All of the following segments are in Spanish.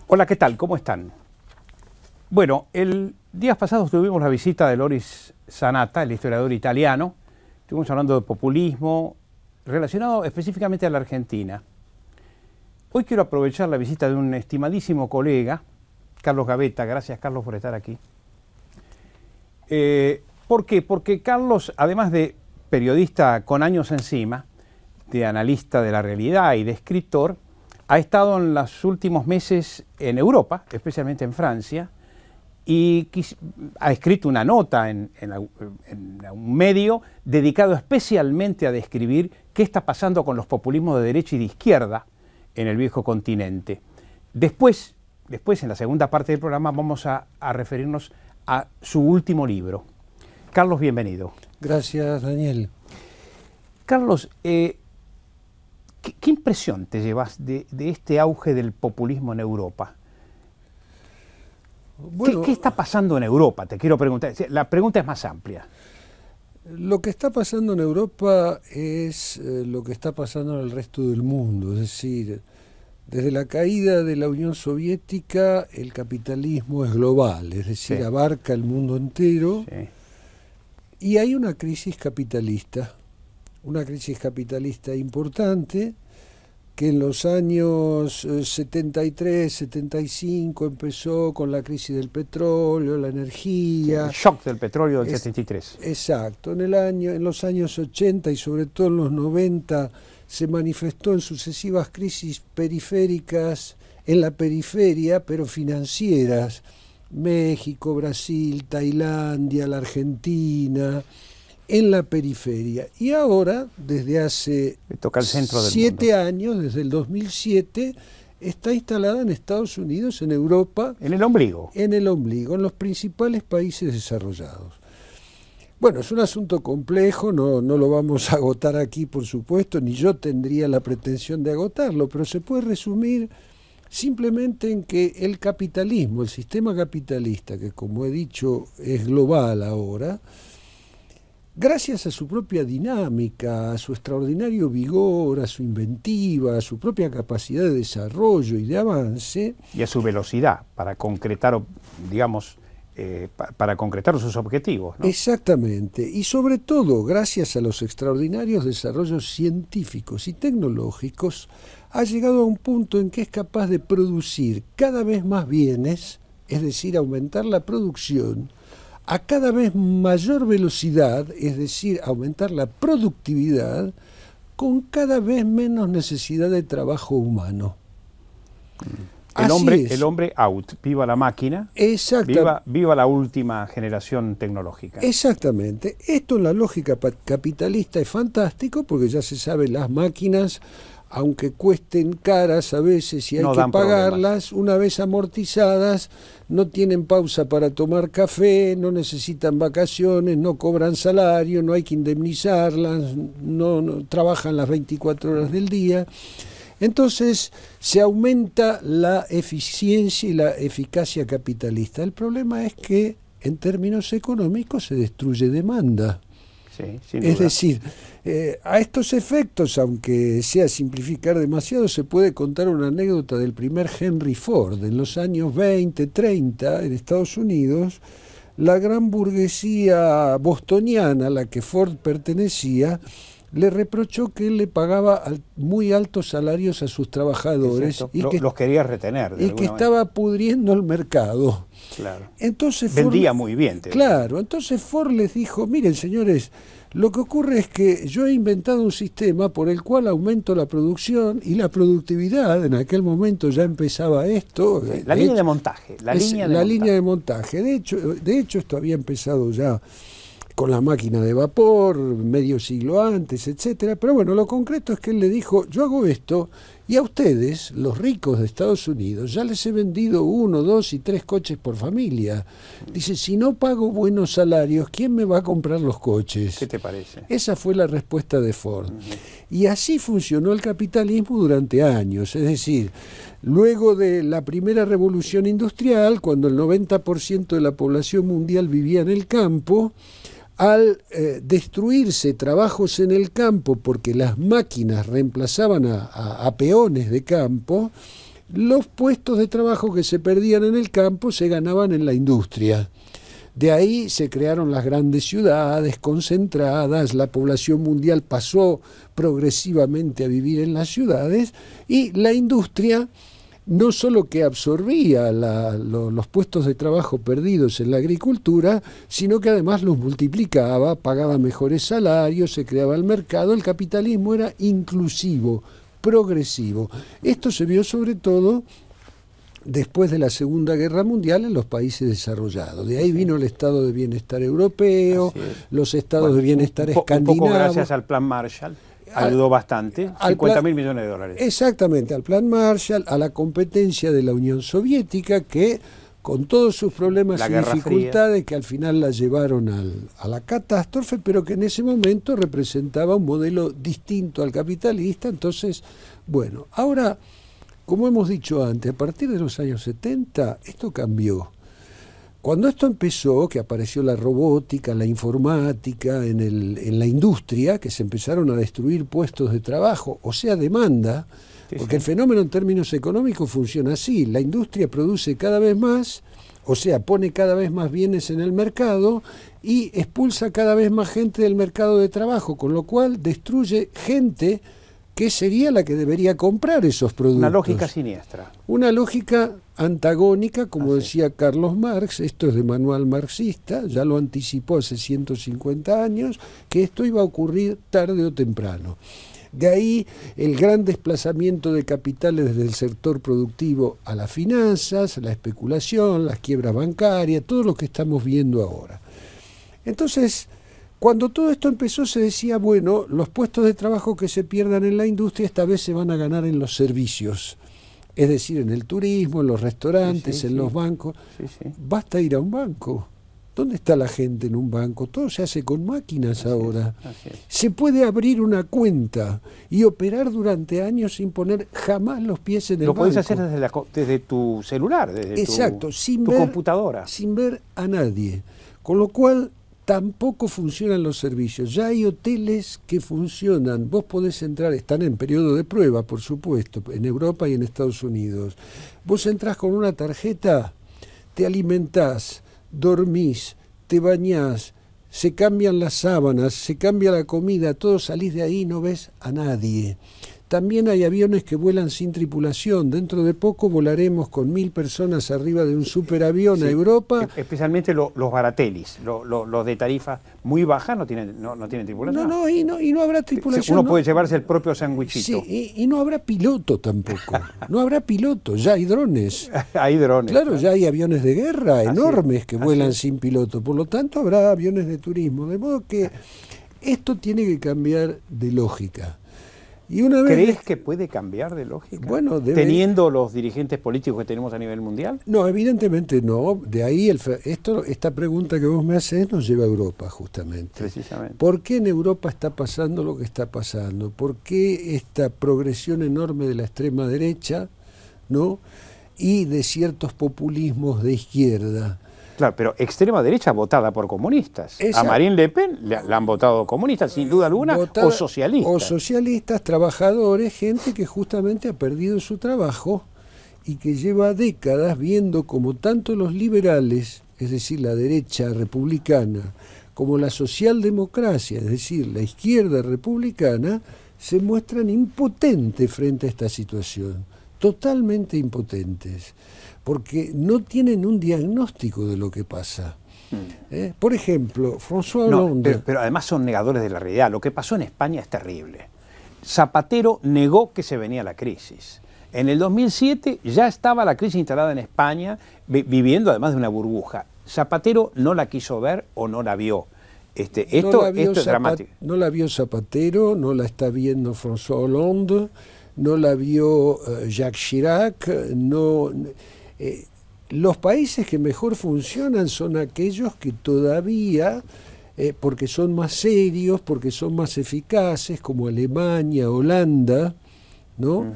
Hola, ¿qué tal? ¿Cómo están? Bueno, el días pasados tuvimos la visita de Loris Sanata, el historiador italiano. Estuvimos hablando de populismo relacionado específicamente a la Argentina. Hoy quiero aprovechar la visita de un estimadísimo colega, Carlos Gavetta. Gracias, Carlos, por estar aquí. ¿Por qué? Porque Carlos, además de periodista con años encima, de analista de la realidad y de escritor, ha estado en los últimos meses en Europa, especialmente en Francia, y ha escrito una nota en un medio dedicado especialmente a describir qué está pasando con los populismos de derecha y de izquierda en el viejo continente. Después en la segunda parte del programa, vamos a referirnos a su último libro. Carlos, bienvenido. Gracias, Daniel. Carlos, ¿qué impresión te llevas de este auge del populismo en Europa? Bueno, ¿Qué está pasando en Europa? Te quiero preguntar. La pregunta es más amplia. lo que está pasando en Europa es lo que está pasando en el resto del mundo. Es decir, desde la caída de la Unión Soviética, el capitalismo es global, es decir, Sí. abarca el mundo entero. Sí. Y hay una crisis capitalista importante, que en los años 73, 75 empezó con la crisis del petróleo, la energía. El shock del petróleo del 73. Exacto, en los años 80 y sobre todo en los 90 se manifestó en sucesivas crisis periféricas, en la periferia, pero financieras. México, Brasil, Tailandia, la Argentina, en la periferia. Y ahora, desde hace Me toca el centro del 7 mundo. años, desde el 2007, está instalada en Estados Unidos, en Europa, En el ombligo. en el ombligo, en los principales países desarrollados. Bueno, es un asunto complejo, no lo vamos a agotar aquí, por supuesto, ni yo tendría la pretensión de agotarlo, pero se puede resumir simplemente en que el capitalismo, el sistema capitalista, que como he dicho es global ahora, gracias a su propia dinámica, a su extraordinario vigor, a su inventiva, a su propia capacidad de desarrollo y de avance, Y a su velocidad para concretar, digamos, para concretar sus objetivos, ¿no? exactamente, y sobre todo gracias a los extraordinarios desarrollos científicos y tecnológicos, ha llegado a un punto en que es capaz de producir cada vez más bienes, es decir, aumentar la producción, a cada vez mayor velocidad, es decir, aumentar la productividad, con cada vez menos necesidad de trabajo humano. El Así es. hombre out, viva la máquina, viva la última generación tecnológica. Exactamente. Esto en la lógica capitalista es fantástico porque ya se sabe, las máquinas, aunque cuesten caras a veces y hay que pagarlas, una vez amortizadas, no tienen pausa para tomar café, no necesitan vacaciones, no cobran salario, no hay que indemnizarlas, no trabajan las 24 horas del día. Entonces se aumenta la eficiencia y la eficacia capitalista. El problema es que en términos económicos se destruye demanda. Sí, sin duda. Es decir, a estos efectos, aunque sea simplificar demasiado, se puede contar una anécdota del primer Henry Ford. En los años 20, 30, en Estados Unidos, la gran burguesía bostoniana a la que Ford pertenecía le reprochó que él le pagaba muy altos salarios a sus trabajadores y que los quería retener. Y que estaba pudriendo el mercado. Claro. Entonces vendía muy bien. Claro, entonces Ford les dijo, miren señores, lo que ocurre es que yo he inventado un sistema por el cual aumento la producción y la productividad. En aquel momento ya empezaba esto. La línea de montaje. La línea de montaje. De hecho, esto había empezado ya con la máquina de vapor, medio siglo antes, etcétera. Pero bueno, lo concreto es que él le dijo, yo hago esto y a ustedes, los ricos de Estados Unidos, ya les he vendido 1, 2 y 3 coches por familia. Dice, si no pago buenos salarios, ¿quién me va a comprar los coches? ¿Qué te parece? Esa fue la respuesta de Ford. Y así funcionó el capitalismo durante años. Es decir, luego de la primera revolución industrial, cuando el 90% de la población mundial vivía en el campo, al destruirse trabajos en el campo porque las máquinas reemplazaban a peones de campo, los puestos de trabajo que se perdían en el campo se ganaban en la industria. De ahí se crearon las grandes ciudades concentradas, la población mundial pasó progresivamente a vivir en las ciudades y la industria no solo que absorbía los puestos de trabajo perdidos en la agricultura, sino que además los multiplicaba, pagaba mejores salarios, se creaba el mercado, el capitalismo era inclusivo, progresivo. Esto se vio sobre todo después de la Segunda Guerra Mundial en los países desarrollados. De ahí vino el estado de bienestar europeo, los estados de bienestar escandinavos. Un poco gracias al Plan Marshall. Ayudó bastante, 50.000 millones de dólares. Exactamente, al Plan Marshall, a la competencia de la Unión Soviética, que con todos sus problemas y dificultades, que al final la llevaron a la catástrofe, pero que en ese momento representaba un modelo distinto al capitalista. Entonces, bueno, ahora, como hemos dicho antes, a partir de los años 70, esto cambió. Cuando esto empezó, que apareció la robótica, la informática en la industria, que se empezaron a destruir puestos de trabajo, o sea, demanda, porque el fenómeno en términos económicos funciona así: la industria produce cada vez más, o sea, pone cada vez más bienes en el mercado y expulsa cada vez más gente del mercado de trabajo, con lo cual destruye gente que sería la que debería comprar esos productos. Una lógica siniestra. Una lógica antagónica, como decía Carlos Marx, esto es de manual marxista, ya lo anticipó hace 150 años, que esto iba a ocurrir tarde o temprano. De ahí el gran desplazamiento de capitales desde el sector productivo a las finanzas, la especulación, las quiebras bancarias, todo lo que estamos viendo ahora. Entonces, cuando todo esto empezó se decía, bueno, los puestos de trabajo que se pierdan en la industria esta vez se van a ganar en los servicios, es decir, en el turismo, en los restaurantes, en los bancos. Basta ir a un banco. ¿Dónde está la gente en un banco? Todo se hace con máquinas ahora. Se puede abrir una cuenta y operar durante años sin poner jamás los pies en el banco. Lo podés hacer desde tu celular, desde tu computadora. Sin ver a nadie. Con lo cual tampoco funcionan los servicios. Ya hay hoteles que funcionan. Vos podés entrar, están en periodo de prueba, por supuesto, en Europa y en Estados Unidos. Vos entrás con una tarjeta, te alimentás, dormís, te bañás, se cambian las sábanas, se cambia la comida, todo, salís de ahí y no ves a nadie. También hay aviones que vuelan sin tripulación. Dentro de poco volaremos con 1000 personas arriba de un superavión a Europa. Especialmente los baratelis, los de tarifa muy baja no tienen tripulación. Y no habrá tripulación. Uno puede llevarse el propio sándwichito. Sí, y no habrá piloto tampoco. No habrá piloto, ya hay drones. Hay drones. Claro, ya hay aviones de guerra enormes que vuelan sin piloto. Por lo tanto, habrá aviones de turismo. De modo que esto tiene que cambiar de lógica. Y una vez ¿Crees que puede cambiar de lógica? Bueno, ¿teniendo los dirigentes políticos que tenemos a nivel mundial? No, evidentemente no. De ahí esta pregunta que vos me haces nos lleva a Europa, justamente. Precisamente. ¿Por qué en Europa está pasando lo que está pasando? ¿Por qué esta progresión enorme de la extrema derecha, ¿no?, y de ciertos populismos de izquierda? Claro, pero extrema derecha votada por comunistas. A Marine Le Pen la han votado comunistas, sin duda alguna, o socialistas. O socialistas, trabajadores, gente que justamente ha perdido su trabajo y que lleva décadas viendo como tanto los liberales, es decir, la derecha republicana, como la socialdemocracia, es decir, la izquierda republicana, se muestran impotentes frente a esta situación, totalmente impotentes, porque no tienen un diagnóstico de lo que pasa. Por ejemplo, François Hollande... Pero además son negadores de la realidad. Lo que pasó en España es terrible. Zapatero negó que se venía la crisis. En el 2007 ya estaba la crisis instalada en España, viviendo además de una burbuja. Zapatero no la quiso ver o no la vio. Esto es dramático. No la vio Zapatero, no la está viendo François Hollande, no la vio Jacques Chirac, los países que mejor funcionan son aquellos que todavía, porque son más serios, porque son más eficaces, como Alemania, Holanda, ¿no?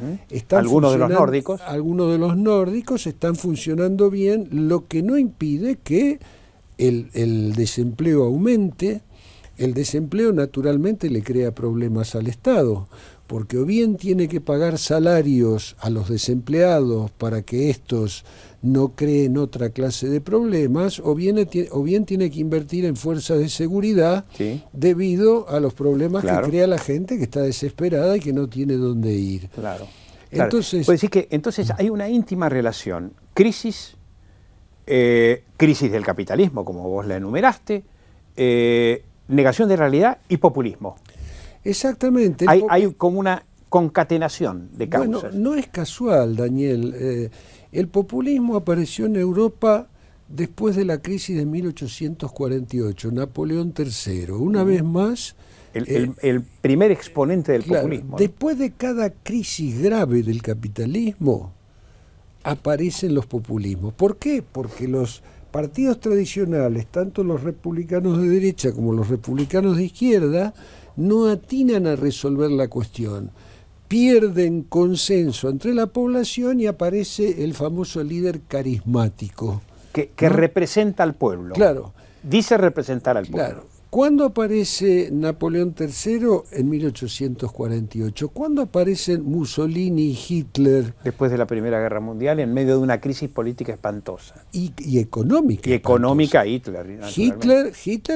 Algunos de los nórdicos. Algunos de los nórdicos están funcionando bien, lo que no impide que el desempleo aumente. El desempleo naturalmente le crea problemas al Estado. porque o bien tiene que pagar salarios a los desempleados para que estos no creen otra clase de problemas, o bien tiene que invertir en fuerzas de seguridad debido a los problemas que crea la gente que está desesperada y que no tiene dónde ir. Entonces, puede decir que entonces hay una íntima relación, crisis del capitalismo, como vos la enumeraste, negación de realidad y populismo. Exactamente. Hay como una concatenación de causas. Bueno, no es casual, Daniel. El populismo apareció en Europa después de la crisis de 1848, Napoleón III. Una vez más... El primer exponente del populismo. Después de cada crisis grave del capitalismo, aparecen los populismos. ¿Por qué? Porque los partidos tradicionales, tanto los republicanos de derecha como los republicanos de izquierda, no atinan a resolver la cuestión. Pierden consenso entre la población y aparece el famoso líder carismático. Que representa al pueblo. Claro. Dice representar al pueblo. Claro. ¿Cuándo aparece Napoleón III? En 1848. ¿Cuándo aparecen Mussolini y Hitler? Después de la Primera Guerra Mundial, en medio de una crisis política espantosa. Y económica. Y económica Hitler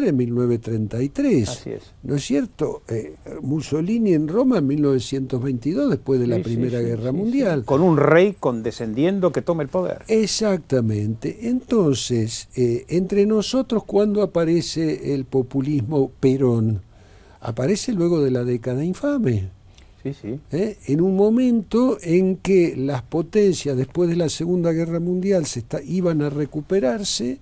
en 1933. Así es. ¿No es cierto? Mussolini en Roma en 1922, después de la Primera Guerra Mundial. Con un rey condescendiendo que toma el poder. Exactamente. Entonces, entre nosotros, ¿cuándo aparece el populismo Perón? Aparece luego de la década infame. En un momento en que las potencias después de la Segunda Guerra Mundial iban a recuperarse,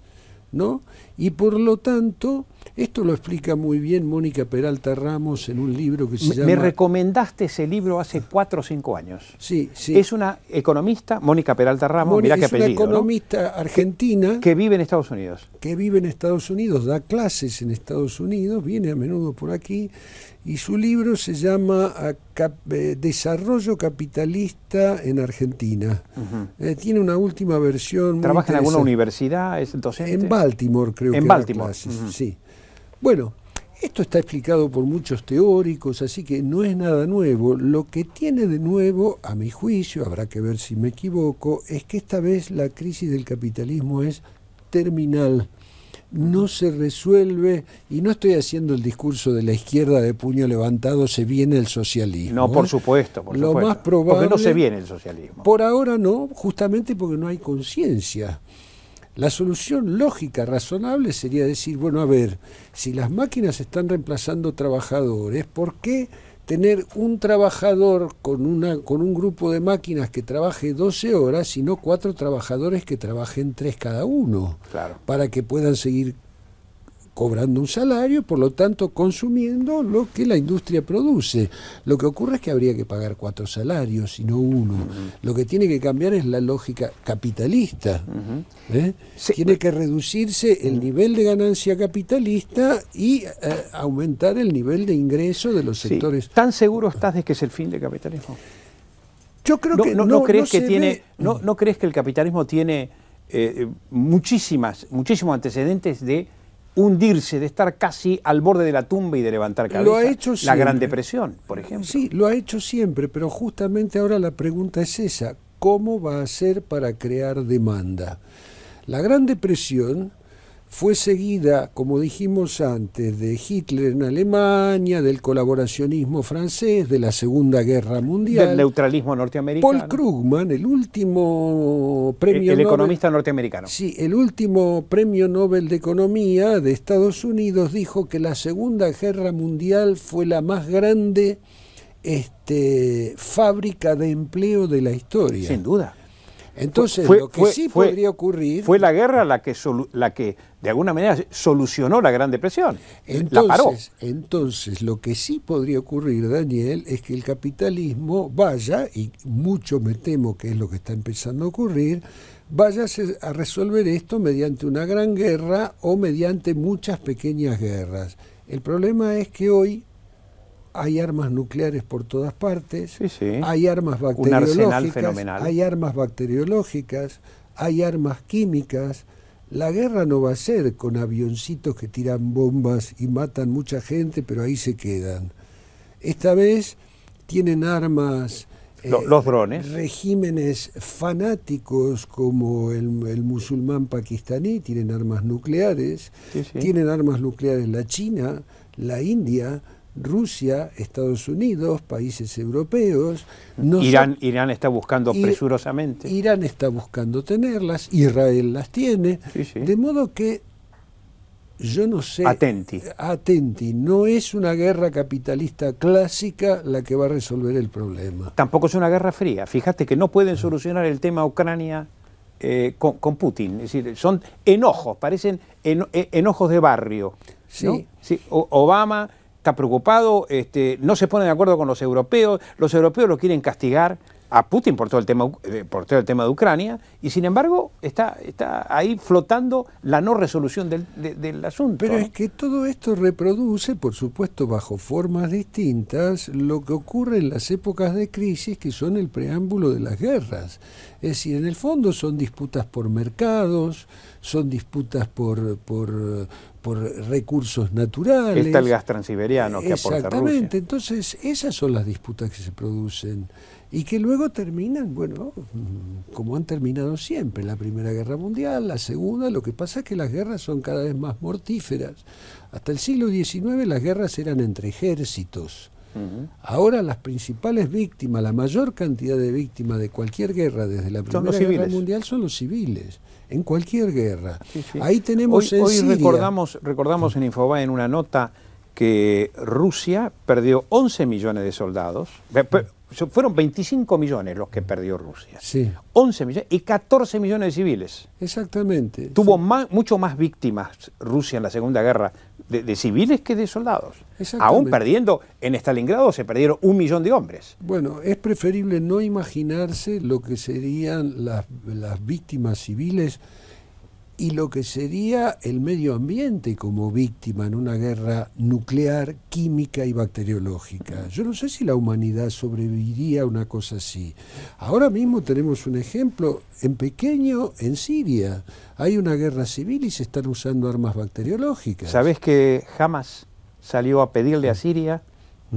¿no? Y por lo tanto, esto lo explica muy bien Mónica Peralta Ramos en un libro que se llama... Me recomendaste ese libro hace 4 o 5 años. Sí. Es una economista, Mónica Peralta Ramos, mirá qué apellido, es una economista argentina que vive en Estados Unidos. Que vive en Estados Unidos, da clases en Estados Unidos, viene a menudo por aquí, y su libro se llama Desarrollo Capitalista en Argentina. Tiene una última versión. ¿Trabaja en alguna universidad? ¿Es docente? En Baltimore, creo que en Baltimore. Sí. Bueno, esto está explicado por muchos teóricos, así que no es nada nuevo. Lo que tiene de nuevo, a mi juicio, habrá que ver si me equivoco, es que esta vez la crisis del capitalismo es terminal. No se resuelve, y no estoy haciendo el discurso de la izquierda de puño levantado, se viene el socialismo. No, por supuesto. Lo más probable... Porque no se viene el socialismo. Por ahora no, justamente porque no hay conciencia. La solución lógica, razonable, sería decir, bueno, a ver, si las máquinas están reemplazando trabajadores, ¿por qué tener un trabajador con un grupo de máquinas que trabaje 12 horas y no 4 trabajadores que trabajen 3 cada uno? Para que puedan seguir cobrando un salario, por lo tanto consumiendo lo que la industria produce. Lo que ocurre es que habría que pagar 4 salarios y no 1. Lo que tiene que cambiar es la lógica capitalista. Tiene que reducirse el nivel de ganancia capitalista y aumentar el nivel de ingreso de los sectores. ¿Tan seguro estás de que es el fin del capitalismo? Yo creo que ¿No crees que el capitalismo tiene muchísimos antecedentes de hundirse, de estar casi al borde de la tumba y de levantar cabeza? Lo ha hecho siempre. La Gran Depresión, por ejemplo. Sí, lo ha hecho siempre, pero justamente ahora la pregunta es esa: ¿cómo va a hacer para crear demanda? La Gran Depresión fue seguida, como dijimos antes, de Hitler en Alemania, del colaboracionismo francés, de la Segunda Guerra Mundial, del neutralismo norteamericano. Paul Krugman, el último premio Nobel, economista norteamericano. Sí, el último premio Nobel de Economía de Estados Unidos dijo que la Segunda Guerra Mundial fue la más grande fábrica de empleo de la historia. Sin duda. Entonces, lo que sí podría ocurrir... Fue la guerra la que de alguna manera solucionó la Gran Depresión, la paró. Entonces, lo que sí podría ocurrir, Daniel, es que el capitalismo vaya, y mucho me temo que es lo que está empezando a ocurrir, vaya a resolver esto mediante una gran guerra o mediante muchas pequeñas guerras. El problema es que hoy hay armas nucleares por todas partes, hay armas bacteriológicas, hay armas químicas. La guerra no va a ser con avioncitos que tiran bombas y matan mucha gente, pero ahí se quedan. Esta vez tienen armas, los drones, regímenes fanáticos como el musulmán pakistaní, tienen armas nucleares, tienen armas nucleares la China, la India, Rusia, Estados Unidos, países europeos. Irán está buscando presurosamente. Irán está buscando tenerlas, Israel las tiene, de modo que yo no sé. Atenti, no es una guerra capitalista clásica la que va a resolver el problema. Tampoco es una guerra fría. Fíjate que no pueden solucionar el tema Ucrania con Putin. Es decir, son enojos, parecen enojos de barrio, ¿no? Sí. Sí, Obama está preocupado, no se pone de acuerdo con los europeos lo quieren castigar a Putin por todo el tema de Ucrania, y sin embargo está ahí flotando la no resolución del asunto. Pero ¿no? es que todo esto reproduce, por supuesto, bajo formas distintas, lo que ocurre en las épocas de crisis, que son el preámbulo de las guerras. Es decir, en el fondo son disputas por mercados, son disputas por recursos naturales. Está el gas transiberiano que aporta Rusia. Exactamente, entonces esas son las disputas que se producen y que luego terminan, bueno, como han terminado siempre, la Primera Guerra Mundial, la Segunda. Lo que pasa es que las guerras son cada vez más mortíferas. Hasta el siglo XIX las guerras eran entre ejércitos. Ahora las principales víctimas, la mayor cantidad de víctimas de cualquier guerra desde la Primera Guerra Mundial son los civiles, en cualquier guerra. Ahí tenemos hoy Siria. recordamos en Infobae en una nota que Rusia perdió 11 millones de soldados. Fueron 25 millones los que perdió Rusia. Sí. 11 millones y 14 millones de civiles. Exactamente. Tuvo mucho más víctimas Rusia en la Segunda Guerra de civiles que de soldados. Aún perdiendo, en Stalingrado se perdieron 1 millón de hombres. Bueno, es preferible no imaginarse lo que serían las víctimas civiles y lo que sería el medio ambiente como víctima en una guerra nuclear, química y bacteriológica. Yo no sé si la humanidad sobreviviría a una cosa así. Ahora mismo tenemos un ejemplo en pequeño en Siria. Hay una guerra civil y se están usando armas bacteriológicas. ¿Sabés que Hamas salió a pedirle a Siria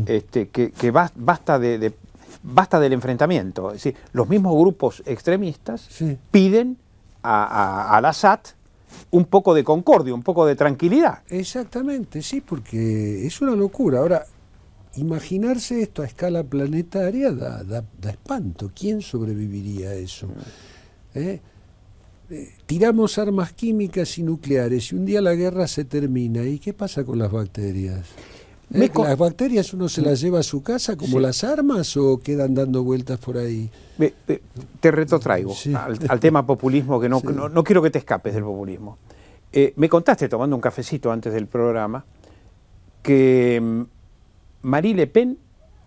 que basta del enfrentamiento? Es decir, los mismos grupos extremistas piden al Assad un poco de concordia, un poco de tranquilidad. Exactamente, sí, porque es una locura. Ahora, imaginarse esto a escala planetaria da espanto. ¿Quién sobreviviría a eso? Tiramos armas químicas y nucleares y un día la guerra se termina. ¿Y qué pasa con las bacterias? ¿Las bacterias uno se las lleva a su casa como las armas o quedan dando vueltas por ahí? Te retrotraigo al tema populismo, que no quiero que te escapes del populismo. Me contaste, tomando un cafecito antes del programa, que Marie Le Pen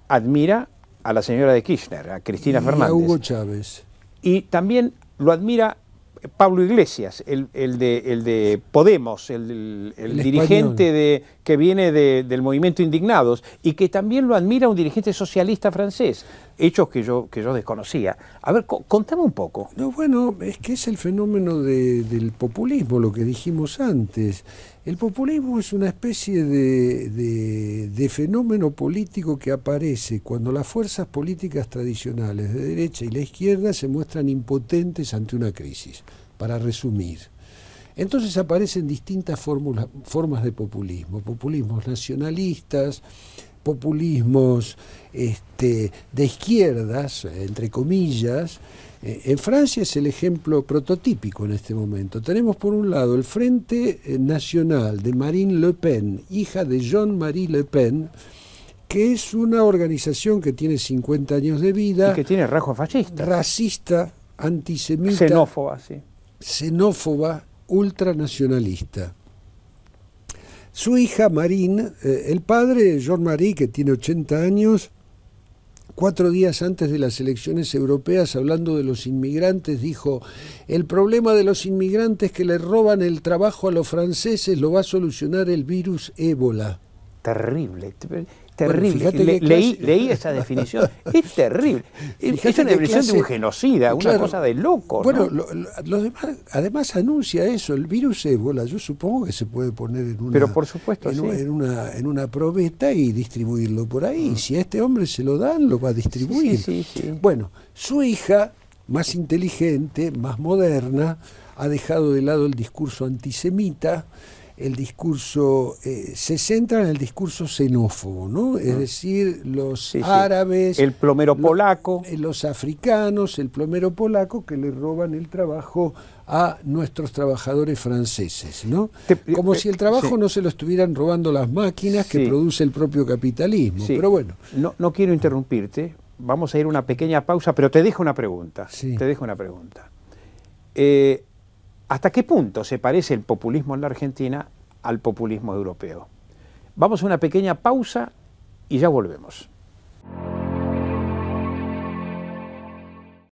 admira a la señora de Kirchner, a Cristina Fernández. A Hugo Chávez. Y también lo admira Pablo Iglesias, el de Podemos, el dirigente que viene del movimiento Indignados, y que también lo admira un dirigente socialista francés, hechos que yo desconocía. A ver, contame un poco. No, bueno, es que es el fenómeno del populismo, lo que dijimos antes. El populismo es una especie de fenómeno político que aparece cuando las fuerzas políticas tradicionales de derecha y la izquierda se muestran impotentes ante una crisis, para resumir. Entonces aparecen distintas formas de populismo, populismos nacionalistas, populismos de izquierdas, entre comillas. En Francia es el ejemplo prototípico en este momento. Tenemos por un lado el Frente Nacional de Marine Le Pen, hija de Jean-Marie Le Pen, que es una organización que tiene 50 años de vida. Y que tiene rasgos fascistas. Racista, antisemita. Xenófoba, sí. Xenófoba, ultranacionalista. Su hija Marine, el padre Jean-Marie, que tiene 80 años, 4 días antes de las elecciones europeas, hablando de los inmigrantes, dijo: el problema de los inmigrantes que le roban el trabajo a los franceses lo va a solucionar el virus ébola. Terrible. terrible. Bueno, leí esa definición. Es terrible. Es una definición de un genocida, una cosa de loco. Bueno, ¿no? lo demás, además anuncia eso. El virus ébola, yo supongo que se puede poner en una, pero por supuesto, en una probeta y distribuirlo por ahí. Si a este hombre se lo dan, lo va a distribuir. Sí. Bueno, su hija, más inteligente, más moderna, ha dejado de lado el discurso antisemita. El discurso se centra en el discurso xenófobo, ¿no? Es decir, los árabes, el plomero polaco, los africanos, el plomero polaco que le roban el trabajo a nuestros trabajadores franceses, ¿no? Como si el trabajo no se lo estuvieran robando las máquinas que produce el propio capitalismo. Pero bueno, no quiero interrumpirte. Vamos a ir a una pequeña pausa, pero te dejo una pregunta. Te dejo una pregunta. ¿Hasta qué punto se parece el populismo en la Argentina al populismo europeo? Vamos a una pequeña pausa y ya volvemos.